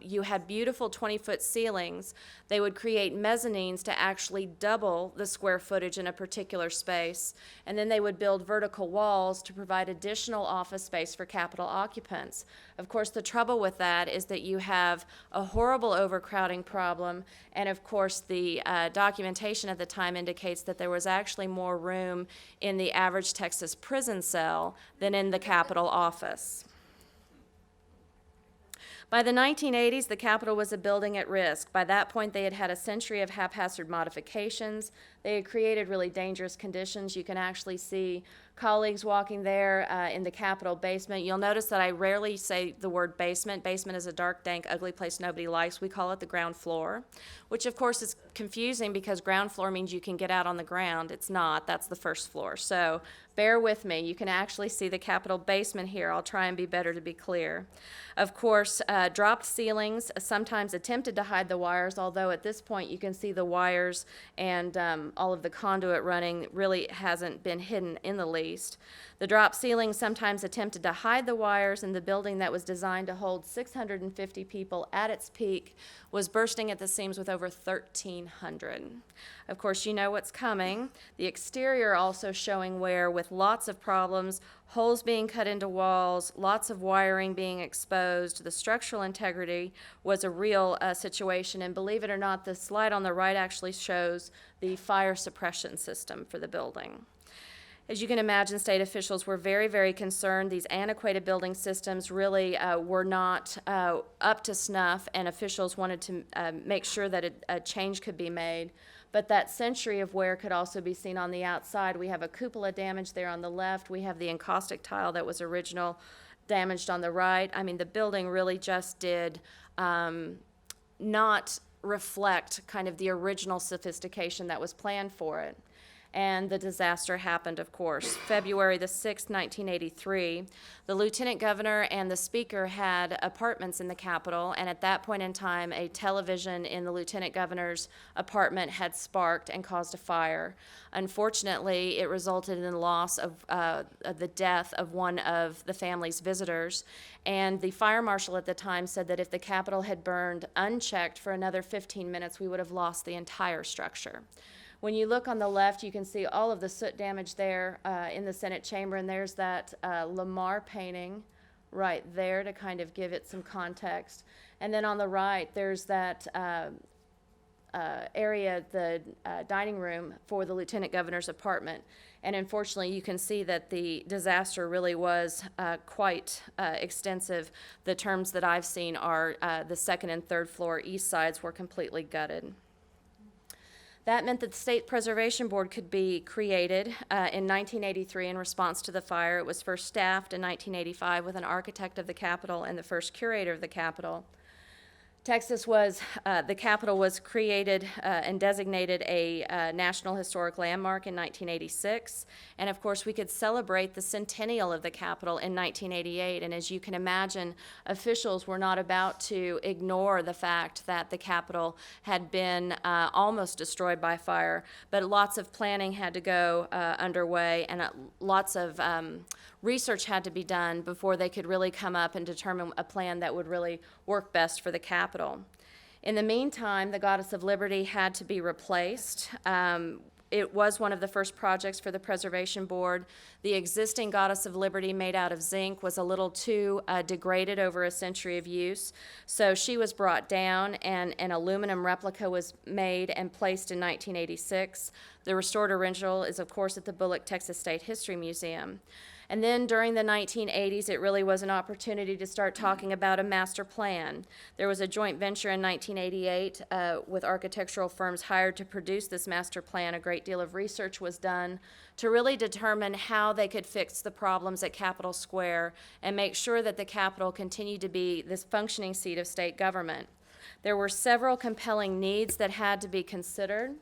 You had beautiful 20-foot ceilings. They would create mezzanines to actually double the square footage in a particular space, and then they would build vertical walls to provide additional office space for Capitol occupants. Of course, the trouble with that is that you have a horrible overcrowding problem, and of course the documentation at the time indicates that there was actually more room in the average Texas prison cell than in the Capitol office. By the 1980s, the Capitol was a building at risk. By that point, they had had a century of haphazard modifications. They had created really dangerous conditions. You can actually see colleagues walking there in the Capitol basement. You'll notice that I rarely say the word basement. Basement is a dark, dank, ugly place nobody likes. We call it the ground floor, which of course is confusing because ground floor means you can get out on the ground. It's not. That's the first floor. So bear with me. You can actually see the Capitol basement here. I'll try and be better to be clear. Of course, dropped ceilings sometimes attempted to hide the wires, although at this point you can see the wires and all of the conduit running really hasn't been hidden in the least. The drop ceiling sometimes attempted to hide the wires, and the building that was designed to hold 650 people at its peak was bursting at the seams with over 1,300. Of course, you know what's coming. The exterior also showing wear with lots of problems, holes being cut into walls, lots of wiring being exposed. The structural integrity was a real situation, and believe it or not, the slide on the right actually shows the fire suppression system for the building. As you can imagine, state officials were very, very concerned. These antiquated building systems really were not up to snuff, and officials wanted to make sure that a change could be made. But that century of wear could also be seen on the outside. We have a cupola damage there on the left. We have the encaustic tile that was original damaged on the right. I mean, the building really just did not reflect kind of the original sophistication that was planned for it. And the disaster happened, of course. February the 6th, 1983, the lieutenant governor and the speaker had apartments in the Capitol, and at that point in time, a television in the lieutenant governor's apartment had sparked and caused a fire. Unfortunately, it resulted in the loss of the death of one of the family's visitors, and the fire marshal at the time said that if the Capitol had burned unchecked for another 15 minutes, we would have lost the entire structure. When you look on the left, you can see all of the soot damage there in the Senate chamber, and there's that Lamar painting right there to kind of give it some context. And then on the right, there's that area, the dining room for the lieutenant governor's apartment. And unfortunately, you can see that the disaster really was quite extensive. The terms that I've seen are the second and third floor east sides were completely gutted. That meant that the State Preservation Board could be created in 1983 in response to the fire. It was first staffed in 1985 with an architect of the Capitol and the first curator of the Capitol. The Capitol was created and designated a National Historic Landmark in 1986. And of course, we could celebrate the centennial of the Capitol in 1988. And as you can imagine, officials were not about to ignore the fact that the Capitol had been almost destroyed by fire. But lots of planning had to go underway, and lots of research had to be done before they could really come up and determine a plan that would really work best for the Capitol. In the meantime, the Goddess of Liberty had to be replaced. It was one of the first projects for the Preservation Board. The existing Goddess of Liberty made out of zinc was a little too degraded over a century of use, so she was brought down and an aluminum replica was made and placed in 1986. The restored original is, of course, at the Bullock Texas State History Museum. And then during the 1980s, it really was an opportunity to start talking about a master plan. There was a joint venture in 1988 with architectural firms hired to produce this master plan. A great deal of research was done to really determine how they could fix the problems at Capitol Square and make sure that the Capitol continued to be this functioning seat of state government. There were several compelling needs that had to be considered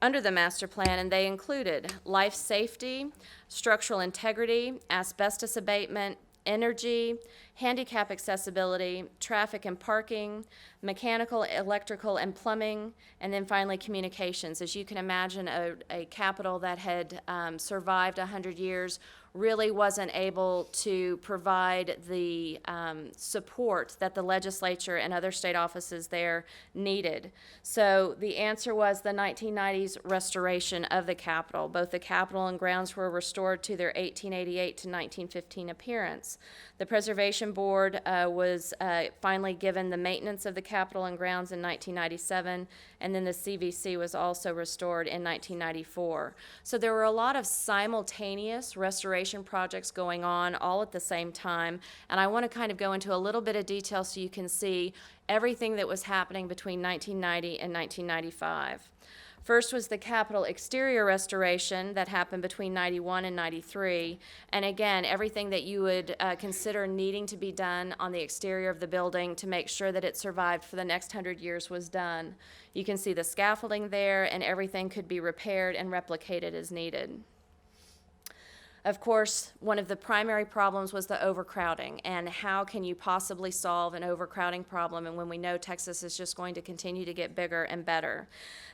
under the master plan, and they included life safety, structural integrity, asbestos abatement, energy, handicap accessibility, traffic and parking, mechanical, electrical, and plumbing, and then finally communications. As you can imagine, a Capitol that had survived 100 years really wasn't able to provide the support that the legislature and other state offices there needed. So the answer was the 1990s restoration of the Capitol. Both the Capitol and grounds were restored to their 1888 to 1915 appearance. The Preservation Board was finally given the maintenance of the Capitol and grounds in 1997, and then the CVC was also restored in 1994. So there were a lot of simultaneous restoration projects going on all at the same time, and I want to kind of go into a little bit of detail so you can see everything that was happening between 1990 and 1995. First was the Capitol exterior restoration that happened between 91 and 93. And again, everything that you would consider needing to be done on the exterior of the building to make sure that it survived for the next 100 years was done. You can see the scaffolding there, and everything could be repaired and replicated as needed. Of course, one of the primary problems was the overcrowding, and how can you possibly solve an overcrowding problem, and when we know Texas is just going to continue to get bigger and better.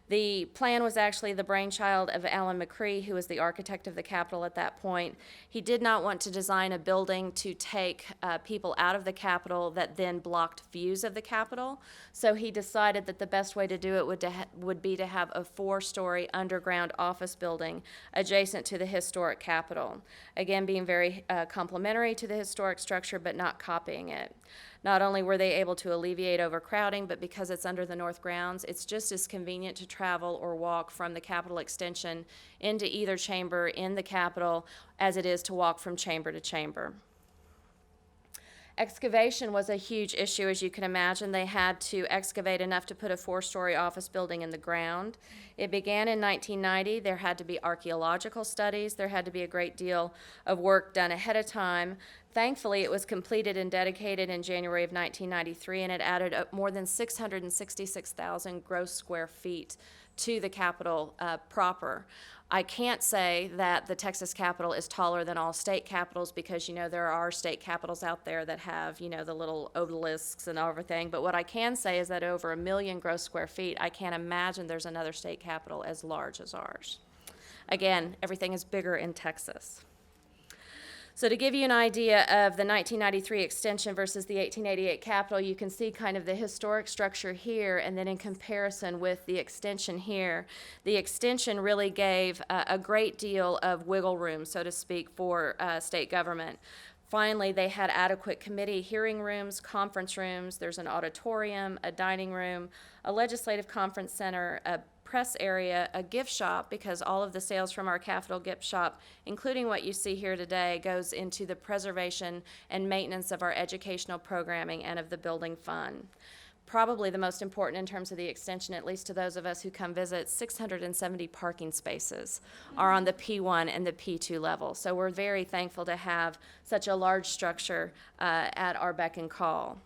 The plan was actually the brainchild of Alan McCree, who was the architect of the Capitol at that point. He did not want to design a building to take people out of the Capitol that then blocked views of the Capitol, so he decided that the best way to do it would be to have a 4-story underground office building adjacent to the historic Capitol. Again, being very complementary to the historic structure, but not copying it. Not only were they able to alleviate overcrowding, but because it's under the north grounds, it's just as convenient to travel or walk from the Capitol extension into either chamber in the Capitol as it is to walk from chamber to chamber. Excavation was a huge issue, as you can imagine. They had to excavate enough to put a 4-story office building in the ground. It began in 1990. There had to be archaeological studies. There had to be a great deal of work done ahead of time. Thankfully, it was completed and dedicated in January of 1993, and it added up more than 666,000 gross square feet to the Capitol proper. I can't say that the Texas Capitol is taller than all state capitals because, you know, there are state capitals out there that have, you know, the little obelisks and everything. But what I can say is that over 1 million gross square feet, I can't imagine there's another state capitol as large as ours. Again, everything is bigger in Texas. So to give you an idea of the 1993 extension versus the 1888 Capitol, you can see kind of the historic structure here, and then in comparison with the extension here. The extension really gave a great deal of wiggle room, so to speak, for state government. Finally, they had adequate committee hearing rooms, conference rooms, there's an auditorium, a dining room, a legislative conference center, a press area, a gift shop, because all of the sales from our Capitol gift shop, including what you see here today, goes into the preservation and maintenance of our educational programming and of the building fund. Probably the most important in terms of the extension, at least to those of us who come visit, 670 parking spaces are on the P1 and the P2 level. So we're very thankful to have such a large structure at our beck and call.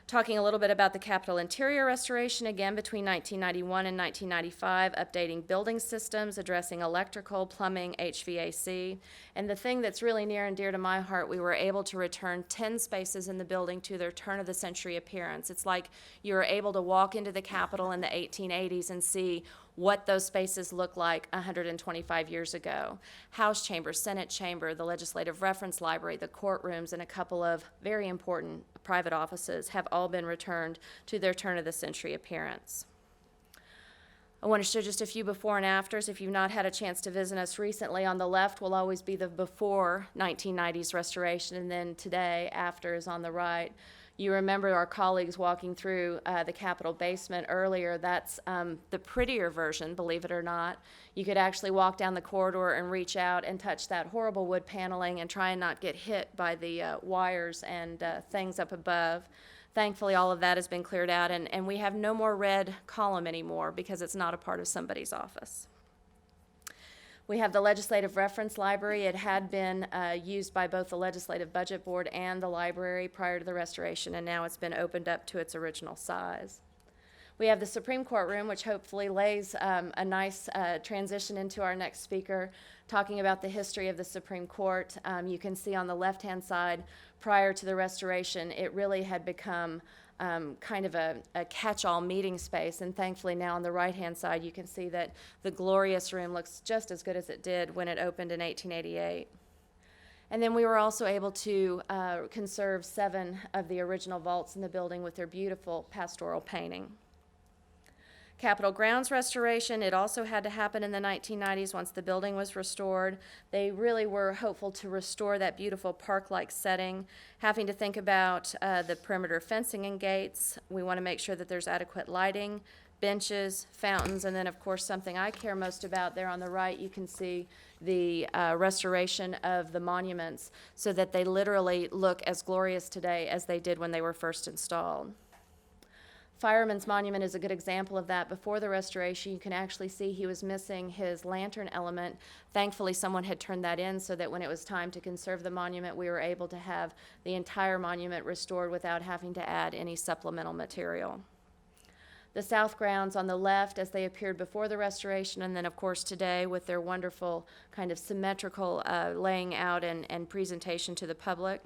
Talking a little bit about the Capitol interior restoration, again between 1991 and 1995, updating building systems, addressing electrical, plumbing, HVAC. And the thing that's really near and dear to my heart, we were able to return 10 spaces in the building to their turn-of-the-century appearance. It's like you were able to walk into the Capitol in the 1880s and see what those spaces looked like 125 years ago. House chamber, Senate chamber, the legislative reference library, the courtrooms, and a couple of very important private offices have all been returned to their turn-of-the-century appearance. I want to show just a few before and afters. If you've not had a chance to visit us recently, on the left will always be the before 1990s restoration, and then today, after, is on the right. You remember our colleagues walking through the Capitol basement earlier. That's the prettier version, believe it or not. You could actually walk down the corridor and reach out and touch that horrible wood paneling and try and not get hit by the wires and things up above. Thankfully, all of that has been cleared out, and we have no more red column anymore because it's not a part of somebody's office. We have the Legislative Reference Library. It had been used by both the Legislative Budget Board and the library prior to the restoration, and now it's been opened up to its original size. We have the Supreme Court room, which hopefully lays a nice transition into our next speaker, talking about the history of the Supreme Court. You can see on the left-hand side, prior to the restoration, it really had become kind of a catch-all meeting space, and thankfully now on the right-hand side, you can see that the glorious room looks just as good as it did when it opened in 1888. And then we were also able to conserve 7 of the original vaults in the building with their beautiful pastoral painting. Capitol grounds restoration, it also had to happen in the 1990s once the building was restored. They really were hopeful to restore that beautiful park-like setting, having to think about the perimeter fencing and gates. We want to make sure that there's adequate lighting, benches, fountains, and then of course something I care most about there on the right, you can see the restoration of the monuments so that they literally look as glorious today as they did when they were first installed. Firemen's Monument is a good example of that. Before the restoration, you can actually see he was missing his lantern element. Thankfully, someone had turned that in so that when it was time to conserve the monument, we were able to have the entire monument restored without having to add any supplemental material. The south grounds on the left as they appeared before the restoration, and then of course today with their wonderful kind of symmetrical laying out and presentation to the public.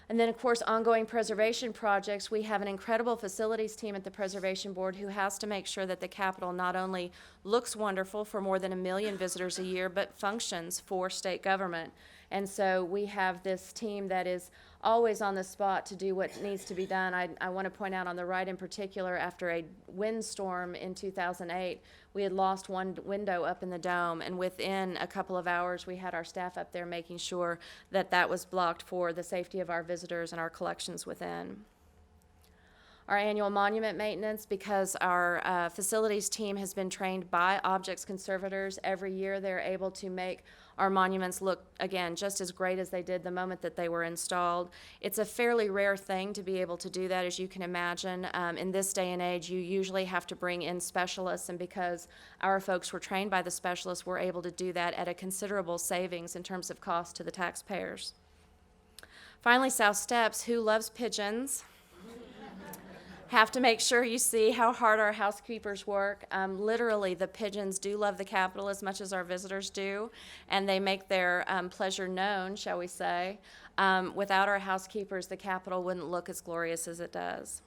And then, of course, ongoing preservation projects. We have an incredible facilities team at the Preservation Board who has to make sure that the Capitol not only looks wonderful for more than 1 million visitors a year, but functions for state government. And so we have this team that is always on the spot to do what needs to be done. I want to point out on the right in particular, after a windstorm in 2008, we had lost one window up in the dome, and within a couple of hours we had our staff up there making sure that that was blocked for the safety of our visitors and our collections within. Our annual monument maintenance, because our facilities team has been trained by objects conservators. Every year they're able to make our monuments look, again, just as great as they did the moment that they were installed. It's a fairly rare thing to be able to do that, as you can imagine. In this day and age, you usually have to bring in specialists, and because our folks were trained by the specialists, we're able to do that at a considerable savings in terms of cost to the taxpayers. Finally, South Steps. Who loves pigeons? Have to make sure you see how hard our housekeepers work. Literally, the pigeons do love the Capitol as much as our visitors do, and they make their pleasure known, shall we say. Without our housekeepers, the Capitol wouldn't look as glorious as it does.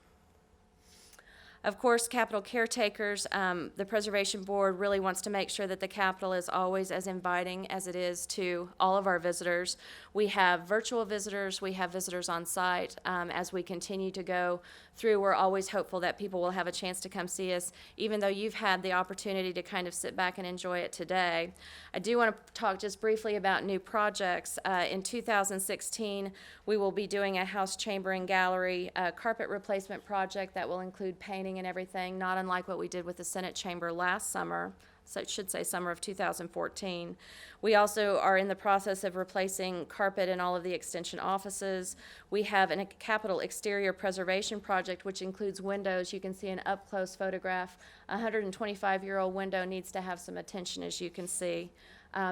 Of course, Capitol Caretakers, the Preservation Board really wants to make sure that the Capitol is always as inviting as it is to all of our visitors. We have virtual visitors, we have visitors on site. As we continue to go through, we're always hopeful that people will have a chance to come see us, even though you've had the opportunity to kind of sit back and enjoy it today. I do want to talk just briefly about new projects. In 2016, we will be doing a house chamber and gallery carpet replacement project that will include painting and everything, not unlike what we did with the Senate chamber last summer. So it should say summer of 2014. We also are in the process of replacing carpet in all of the extension offices. We have a Capitol exterior preservation project, which includes windows. You can see an up-close photograph. A 125-year-old window needs to have some attention, as you can see.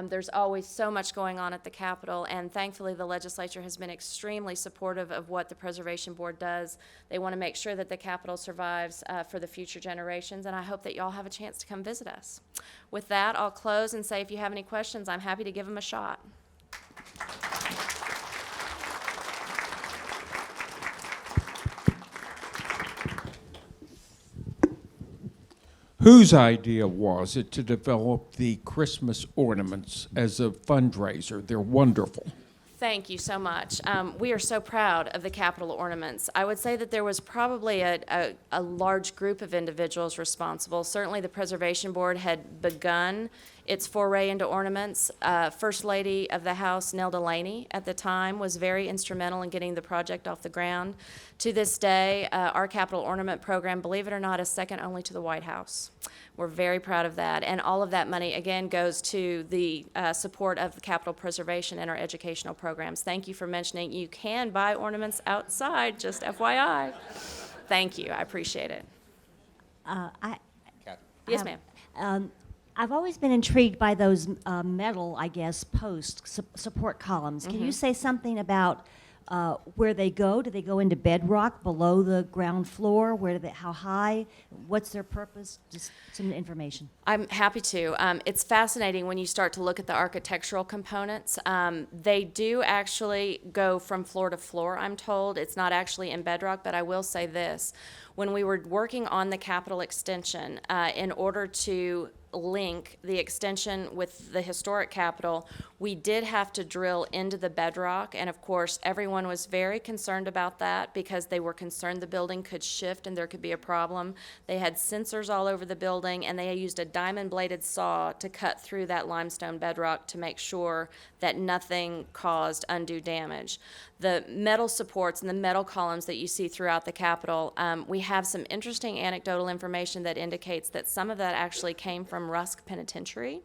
There's always so much going on at the Capitol, and thankfully the legislature has been extremely supportive of what the Preservation Board does. They want to make sure that the Capitol survives for the future generations, and I hope that y'all have a chance to come visit us. With that, I'll close and say if you have any questions, I'm happy to give them a shot. Whose idea was it to develop the Christmas ornaments as a fundraiser? They're wonderful. Thank you so much. We are so proud of the Capitol ornaments. I would say that there was probably a large group of individuals responsible. Certainly, the Preservation Board had begun its foray into ornaments. First Lady of the House, Nell Delaney, at the time, was very instrumental in getting the project off the ground. To this day, our Capitol ornament program, believe it or not, is second only to the White House. We're very proud of that. And all of that money, again, goes to the support of the Capitol preservation and our educational programs. Thank you for mentioning you can buy ornaments outside, just FYI. Thank you. I appreciate it. Yes, ma'am. I've always been intrigued by those metal, I guess, post support columns. Can you say something about where they go? Do they go into bedrock below the ground floor? How high? What's their purpose? Just some information. I'm happy to. It's fascinating when you start to look at the architectural components. They do actually go from floor to floor, I'm told. It's not actually in bedrock, but I will say this. When we were working on the Capitol extension, in order to link the extension with the historic Capitol, we did have to drill into the bedrock, and of course, everyone was very concerned about that because they were concerned the building could shift and there could be a problem. They had sensors all over the building, and they used a diamond-bladed saw to cut through that limestone bedrock to make sure that nothing caused undue damage. The metal supports and the metal columns that you see throughout the Capitol, we have some interesting anecdotal information that indicates that some of that actually came from Rusk Penitentiary,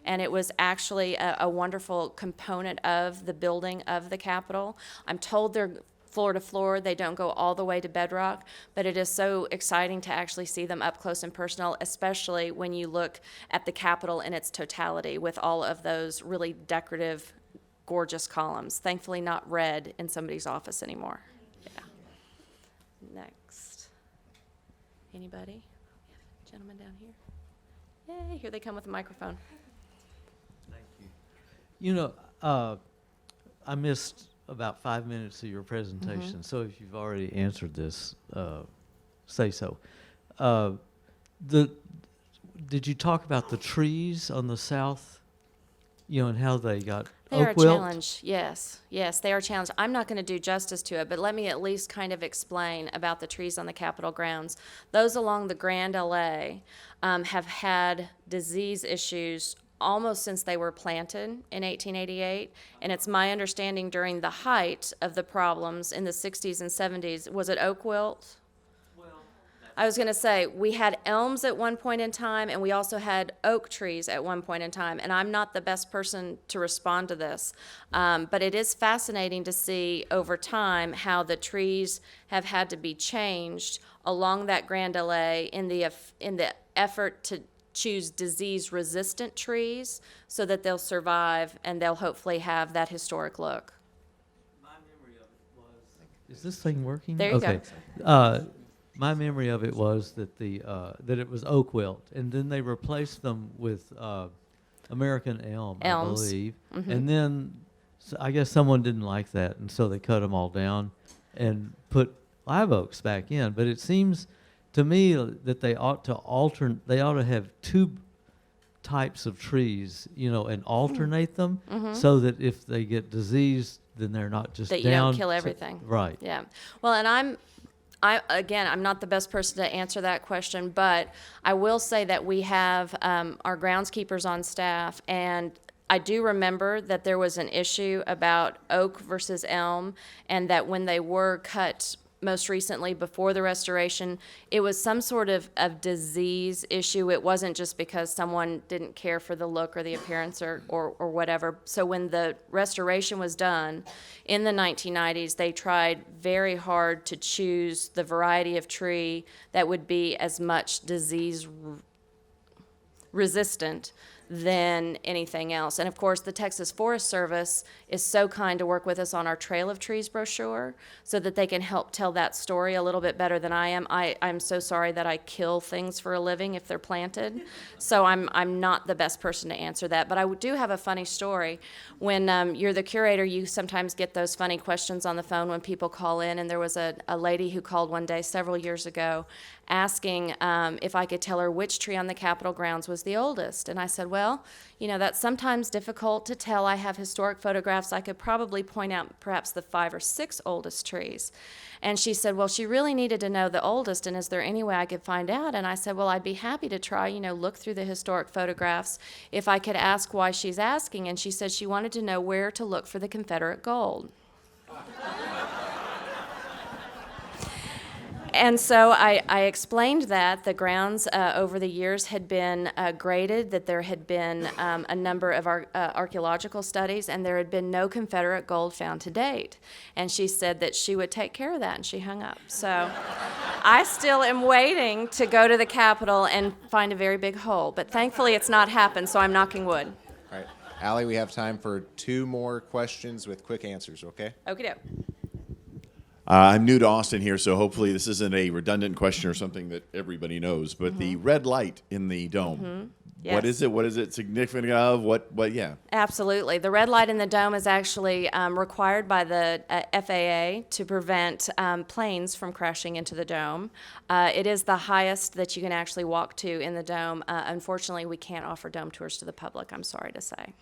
and it was actually a wonderful component of the building of the Capitol. I'm told they're floor to floor, they don't go all the way to bedrock, but it is so exciting to actually see them up close and personal, especially when you look at the Capitol in its totality with all of those really decorative, gorgeous columns. Thankfully not red in somebody's office anymore. Yeah. Next. Anybody? Gentleman down here. Yay, here they come with a microphone. Thank you. You know, I missed about 5 minutes of your presentation, so if you've already answered this, say so. Did you talk about the trees on the south, and how they got They are a oak wilt? challenge, yes. Yes, they are a challenge. I'm not going to do justice to it, but let me at least kind of explain about the trees on the Capitol grounds. Those along the Grand LA have had disease issues almost since they were planted in 1888, and it's my understanding during the height of the problems in the 60s and 70s, was it oak wilt? I was going to say, we had elms at one point in time, and we also had oak trees at one point in time, and I'm not the best person to respond to this, but it is fascinating to see over time how the trees have had to be changed along that Grand LA in the effort to choose disease-resistant trees so that they'll survive and they'll hopefully have that historic look. My memory of it was... Is this thing working? There you go. Okay. My memory of it was that that it was oak wilt, and then they replaced them with American elm, Elms. I believe. And then I guess someone didn't like that, and so they cut them all down and put live oaks back in. But it seems to me that they ought to have two types of trees, and alternate them so that if they get diseased, then they're not just That down. you don't kill everything. Right. Yeah. Well, and I'm not the best person to answer that question, but I will say that we have our groundskeepers on staff, and I do remember that there was an issue about oak versus elm, and that when they were cut most recently before the restoration, it was some sort of disease issue. It wasn't just because someone didn't care for the look or the appearance or whatever. So when the restoration was done in the 1990s, they tried very hard to choose the variety of tree that would be as much disease resistant than anything else. And of course, the Texas Forest Service is so kind to work with us on our Trail of Trees brochure so that they can help tell that story a little bit better than I am. I'm so sorry that I kill things for a living if they're planted. So I'm not the best person to answer that. But I do have a funny story. When you're the curator, you sometimes get those funny questions on the phone when people call in. And there was a lady who called one day several years ago asking if I could tell her which tree on the Capitol grounds was the oldest. And I said, well, you know, that's sometimes difficult to tell. I have historic photographs. I could probably point out perhaps the 5 or 6 oldest trees. And she said, well, she really needed to know the oldest, and is there any way I could find out? And I said, well, I'd be happy to try, you know, look through the historic photographs if I could ask why she's asking. And she said she wanted to know where to look for the Confederate gold. And so I explained that the grounds over the years had been graded, that there had been a number of archaeological studies, and there had been no Confederate gold found to date. And she said that she would take care of that, and she hung up. So I still am waiting to go to the Capitol and find a very big hole. But thankfully it's not happened, so I'm knocking wood. All right. Allie, we have time for 2 more questions with quick answers, okay? Okey-doke. I'm new to Austin here, so hopefully this isn't a redundant question or something that everybody knows. But the red light in the dome, what Yes. is it? What is it significant of? What? Yeah. Absolutely. The red light in the dome is actually required by the FAA to prevent planes from crashing into the dome. It is the highest that you can actually walk to in the dome. Unfortunately, we can't offer dome tours to the public, I'm sorry to say.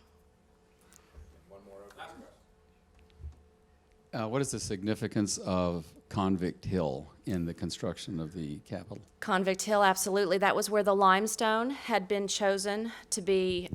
What is the significance of Convict Hill in the construction of the Capitol? Convict Hill, absolutely. That was where the limestone had been chosen to be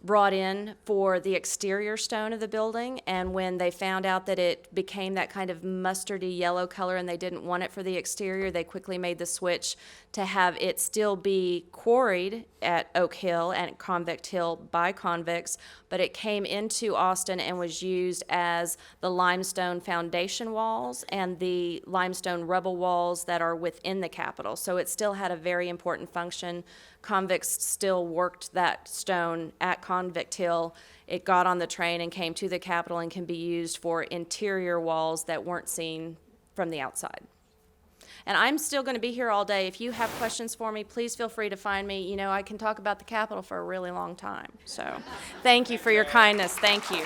brought in for the exterior stone of the building, and when they found out that it became that kind of mustardy yellow color and they didn't want it for the exterior, they quickly made the switch to have it still be quarried at Oak Hill and Convict Hill by convicts, but it came into Austin and was used as the limestone foundation walls and the limestone rubble walls that are within the Capitol. So it still had a very important function. Convicts still worked that stone at Convict Hill. It got on the train and came to the Capitol and can be used for interior walls that weren't seen from the outside. And I'm still going to be here all day. If you have questions for me, please feel free to find me. You know, I can talk about the Capitol for a really long time. So thank you for your kindness. Thank you.